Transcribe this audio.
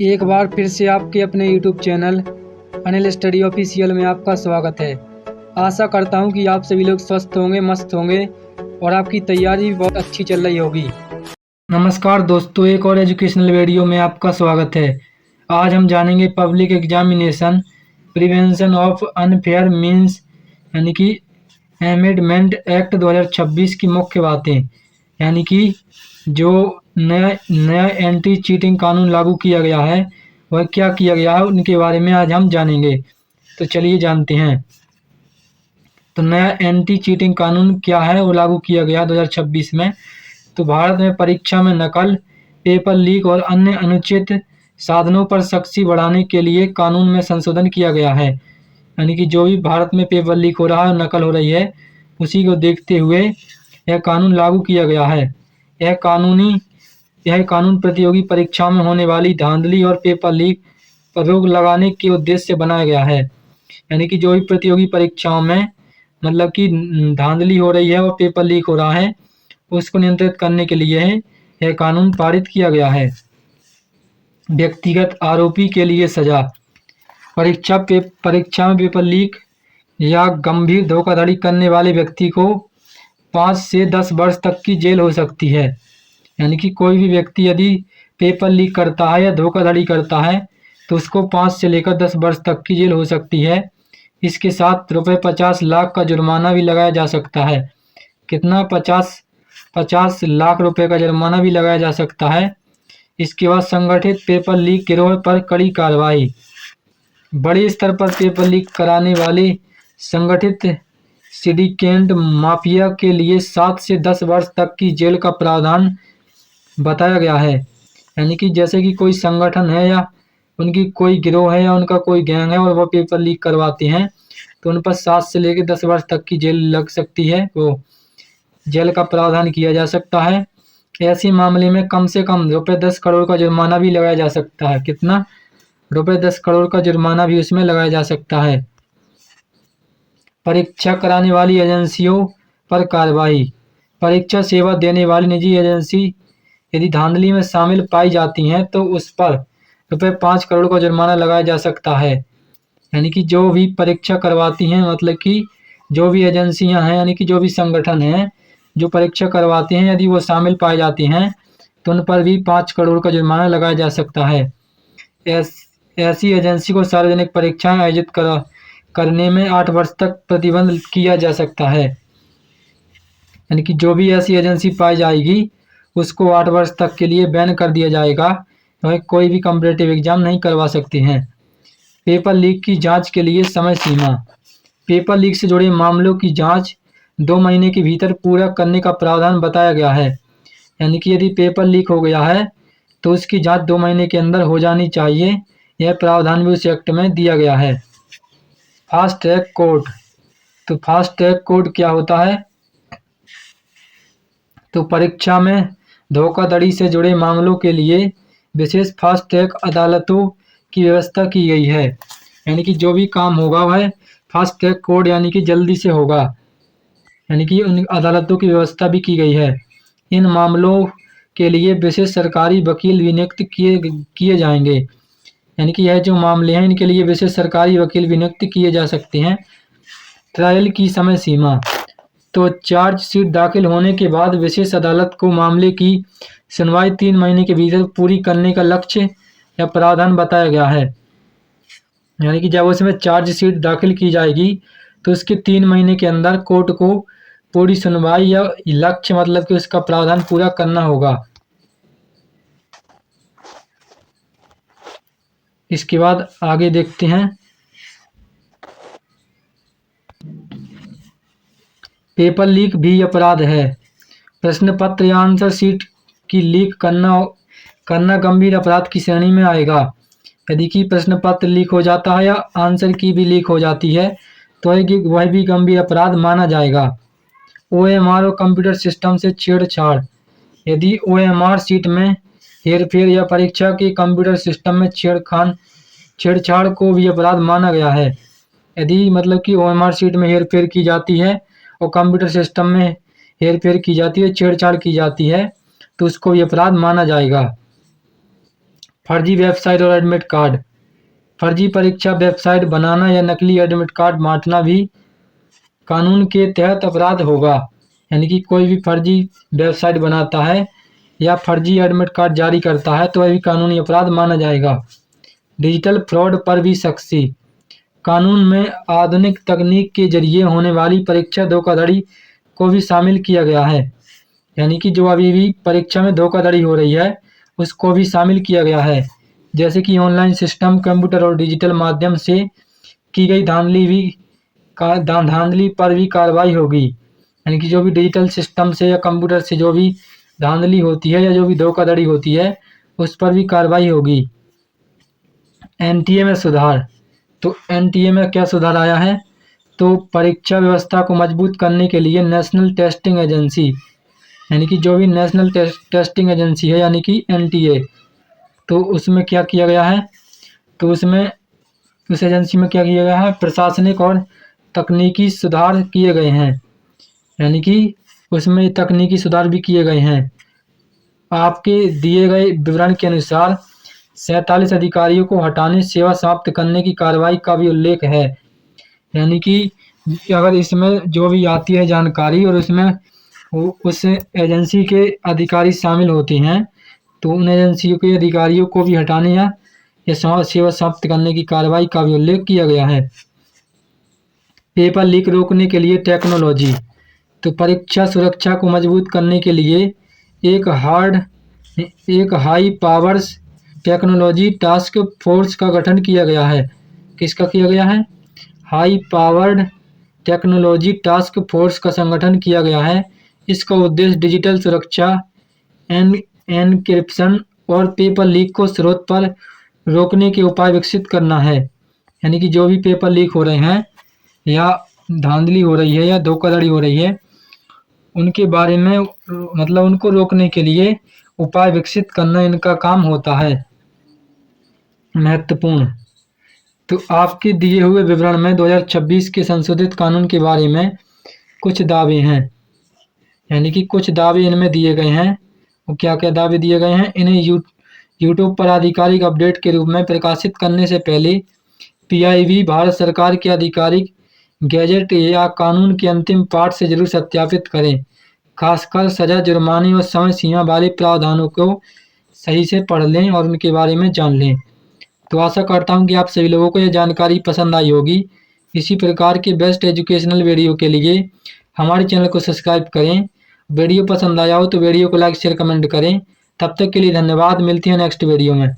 एक बार फिर से आपके अपने YouTube channel Anil study official में आपका स्वागत है। आशा करता हूं कि आप सभी लोग स्वस्थ होंगे, मस्त होंगे और आपकी तैयारी भी बहुत अच्छी चल रही होगी। नमस्कार दोस्तों, एक और एजुकेशनल वीडियो में आपका स्वागत है। आज हम जानेंगे public examination prevention of unfair means यानी कि अमेंडमेंट एक्ट 2026 की मुख्य बातें, यानी कि जो नया एंटी चीटिंग कानून लागू किया गया है वह क्या किया गया है उनके बारे में आज हम जानेंगे। तो चलिए जानते हैं। तो नया एंटी चीटिंग कानून क्या है, वो लागू किया गया 2026 में। तो भारत में परीक्षा में नकल, पेपर लीक और अन्य अनुचित साधनों पर सख्ती बढ़ाने के लिए कानून में संशोधन किया गया है। यानी कि जो भी भारत में पेपर लीक हो रहा है, नकल हो रही है, उसी को देखते हुए यह कानून लागू किया गया है। यह कानून प्रतियोगी परीक्षाओं में होने वाली धांधली और पेपर लीक पर रोक लगाने के उद्देश्य से बनाया गया है। यानी कि जो भी प्रतियोगी परीक्षाओं में मतलब कि धांधली हो रही है और पेपर लीक हो रहा है, उसको नियंत्रित करने के लिए यह कानून पारित किया गया है। व्यक्तिगत आरोपी के लिए सजा। परीक्षा में पेपर लीक या गंभीर धोखाधड़ी करने वाले व्यक्ति को 5 से 10 वर्ष तक की जेल हो सकती है। यानी कि कोई भी व्यक्ति यदि पेपर लीक करता है या धोखाधड़ी करता है तो उसको 5 से लेकर 10 वर्ष तक की जेल हो सकती है। इसके साथ ₹50 लाख का जुर्माना भी लगाया जा सकता है। कितना? 50 लाख रुपए का जुर्माना भी लगाया जा सकता है। इसके बाद संगठित पेपर लीक गिरोह पर कड़ी कार्रवाई। बड़े स्तर पर पेपर लीक कराने वाले संगठित सिंडिकेट माफिया के लिए 7 से 10 वर्ष तक की जेल का प्रावधान बताया गया है। यानी कि जैसे कि कोई संगठन है या उनकी कोई गिरोह है या उनका कोई गैंग है और वो पेपर लीक करवाते हैं तो उन पर 7 से लेकर 10 वर्ष तक की जेल लग सकती है, वो जेल का प्रावधान किया जा सकता है। ऐसे मामले में कम से कम ₹10 करोड़ का जुर्माना भी लगाया जा सकता है। कितना? ₹10 करोड़ का जुर्माना भी उसमें लगाया जा सकता है। परीक्षा कराने वाली एजेंसियों पर कार्रवाई। परीक्षा सेवा देने वाली निजी एजेंसी यदि धांधली में शामिल पाई जाती हैं तो उस पर ₹5 करोड़ का जुर्माना लगाया जा सकता है। यानी कि जो भी परीक्षा करवाती हैं, मतलब कि जो भी एजेंसियां हैं, यानी कि जो भी संगठन हैं जो परीक्षा करवाते हैं, यदि वो शामिल पाए जाते हैं तो उन पर भी 5 करोड़ का जुर्माना लगाया जा सकता है। ऐसी एजेंसी को सार्वजनिक परीक्षाएं आयोजित करने में 8 वर्ष तक प्रतिबंध किया जा सकता है। यानी कि जो भी ऐसी एजेंसी पाई जाएगी उसको 8 वर्ष तक के लिए बैन कर दिया जाएगा। वह कोई भी कॉम्पिटिटिव एग्जाम नहीं करवा सकते हैं। पेपर लीक की जांच के लिए समय सीमा। पेपर लीक से जुड़े मामलों की जांच 2 महीने के भीतर पूरा करने का प्रावधान बताया गया है। यानी कि यदि पेपर लीक हो गया है तो उसकी जांच 2 महीने के अंदर हो जानी चाहिए। यह प्रावधान भी उस एक्ट में दिया गया है। Fast track court. तो फास्ट ट्रैक कोर्ट क्या होता है? तो परीक्षा में धोखाधड़ी से जुड़े मामलों के लिए विशेष फास्ट ट्रैक अदालतों की व्यवस्था की गई है। यानी कि जो भी काम होगा वह फास्ट ट्रैक कोर्ट यानी कि जल्दी से होगा। यानी कि उन अदालतों की व्यवस्था भी की गई है। इन मामलों के लिए विशेष सरकारी वकील भी नियुक्त किए जाएंगे। यानी कि यह जो मामले हैं इनके लिए विशेष सरकारी वकील भी नियुक्त किए जा सकते हैं। ट्रायल की समय सीमा। तो चार्जशीट दाखिल होने के बाद विशेष अदालत को मामले की सुनवाई 3 महीने के भीतर पूरी करने का लक्ष्य या प्रावधान बताया गया है। यानी कि जब उसमें चार्जशीट दाखिल की जाएगी तो उसके 3 महीने के अंदर कोर्ट को पूरी सुनवाई या लक्ष्य मतलब कि उसका प्रावधान पूरा करना होगा। इसके बाद आगे देखते हैं। पेपर लीक भी अपराध है। प्रश्न पत्र या आंसर शीट की लीक करना गंभीर अपराध की श्रेणी में आएगा। यदि कि प्रश्न पत्र लीक हो जाता है या आंसर की भी लीक हो जाती है तो वह भी गंभीर अपराध माना जाएगा। OMR और कंप्यूटर सिस्टम से छेड़छाड़। यदि OMR शीट में हेरफेर या परीक्षा के कंप्यूटर सिस्टम में छेड़छाड़ को भी अपराध माना गया है। यदि मतलब कि OMR शीट में हेरफेर की जाती है और कंप्यूटर सिस्टम में हेरफेर की जाती है, छेड़छाड़ की जाती है तो उसको भी अपराध माना जाएगा। फर्जी वेबसाइट और एडमिट कार्ड। फर्जी परीक्षा वेबसाइट बनाना या नकली एडमिट कार्ड बांटना भी कानून के तहत अपराध होगा। यानी कि कोई भी फर्जी वेबसाइट बनाता है या फर्जी एडमिट कार्ड जारी करता है तो वह भी कानूनी अपराध माना जाएगा। डिजिटल फ्रॉड पर भी सख्ती। कानून में आधुनिक तकनीक के जरिए होने वाली परीक्षा धोखाधड़ी को भी शामिल किया गया है। यानी कि जो अभी भी परीक्षा में धोखाधड़ी हो रही है उसको भी शामिल किया गया है। जैसे कि ऑनलाइन सिस्टम, कंप्यूटर और डिजिटल माध्यम से की गई धांधली पर भी कार्रवाई होगी। यानी कि जो भी डिजिटल सिस्टम से या कंप्यूटर से जो भी धांधली होती है या जो भी धोखाधड़ी होती है उस पर भी कार्रवाई होगी। एनटीए में सुधार। तो एनटीए में क्या सुधार आया है? तो परीक्षा व्यवस्था को मजबूत करने के लिए नेशनल टेस्टिंग एजेंसी, यानी कि जो भी नेशनल टेस्टिंग एजेंसी है यानी कि एनटीए, तो उसमें क्या किया गया है? तो उसमें उस एजेंसी में क्या किया गया है? प्रशासनिक और तकनीकी सुधार किए गए हैं। यानी कि उसमें तकनीकी सुधार भी किए गए हैं। आपके दिए गए विवरण के अनुसार 47 अधिकारियों को हटाने, सेवा समाप्त करने की कार्रवाई का भी उल्लेख है। यानी कि अगर इसमें जो भी आती है जानकारी और उसमें उस एजेंसी के अधिकारी शामिल होते हैं तो उन एजेंसियों के अधिकारियों को भी हटाने या सेवा समाप्त करने की कार्रवाई का भी उल्लेख किया गया है। पेपर लीक रोकने के लिए टेक्नोलॉजी। तो परीक्षा सुरक्षा को मजबूत करने के लिए एक high powers technology task force का गठन किया गया है। किसका किया गया है? High powered technology task force का संगठन किया गया है। इसका उद्देश्य डिजिटल सुरक्षा, एनक्रिप्शन और पेपर लीक को स्रोत पर रोकने के उपाय विकसित करना है। यानी कि जो भी पेपर लीक हो रहे हैं या धांधली हो रही है या धोखाधड़ी हो रही है उनके बारे में मतलब उनको रोकने के लिए उपाय विकसित करना इनका काम होता है। महत्वपूर्ण। तो आपके दिए हुए विवरण में 2026 के संशोधित कानून के बारे में कुछ दावे हैं। यानी कि कुछ दावे इनमें दिए गए हैं। वो क्या क्या दावे दिए गए हैं? इन्हें यूट्यूब पर आधिकारिक अपडेट के रूप में प्रकाशित करने से पहले पीआईबी भारत सरकार के आधिकारिक गैजेट या कानून के अंतिम पाठ से जरूर सत्यापित करें। खासकर सजा, जुर्माने और समय सीमा वाले प्रावधानों को सही से पढ़ लें और उनके बारे में जान लें। तो आशा करता हूं कि आप सभी लोगों को यह जानकारी पसंद आई होगी। इसी प्रकार के बेस्ट एजुकेशनल वीडियो के लिए हमारे चैनल को सब्सक्राइब करें। वीडियो पसंद आया हो तो वीडियो को लाइक, शेयर, कमेंट करें। तब तक के लिए धन्यवाद। मिलते हैं नेक्स्ट वीडियो में।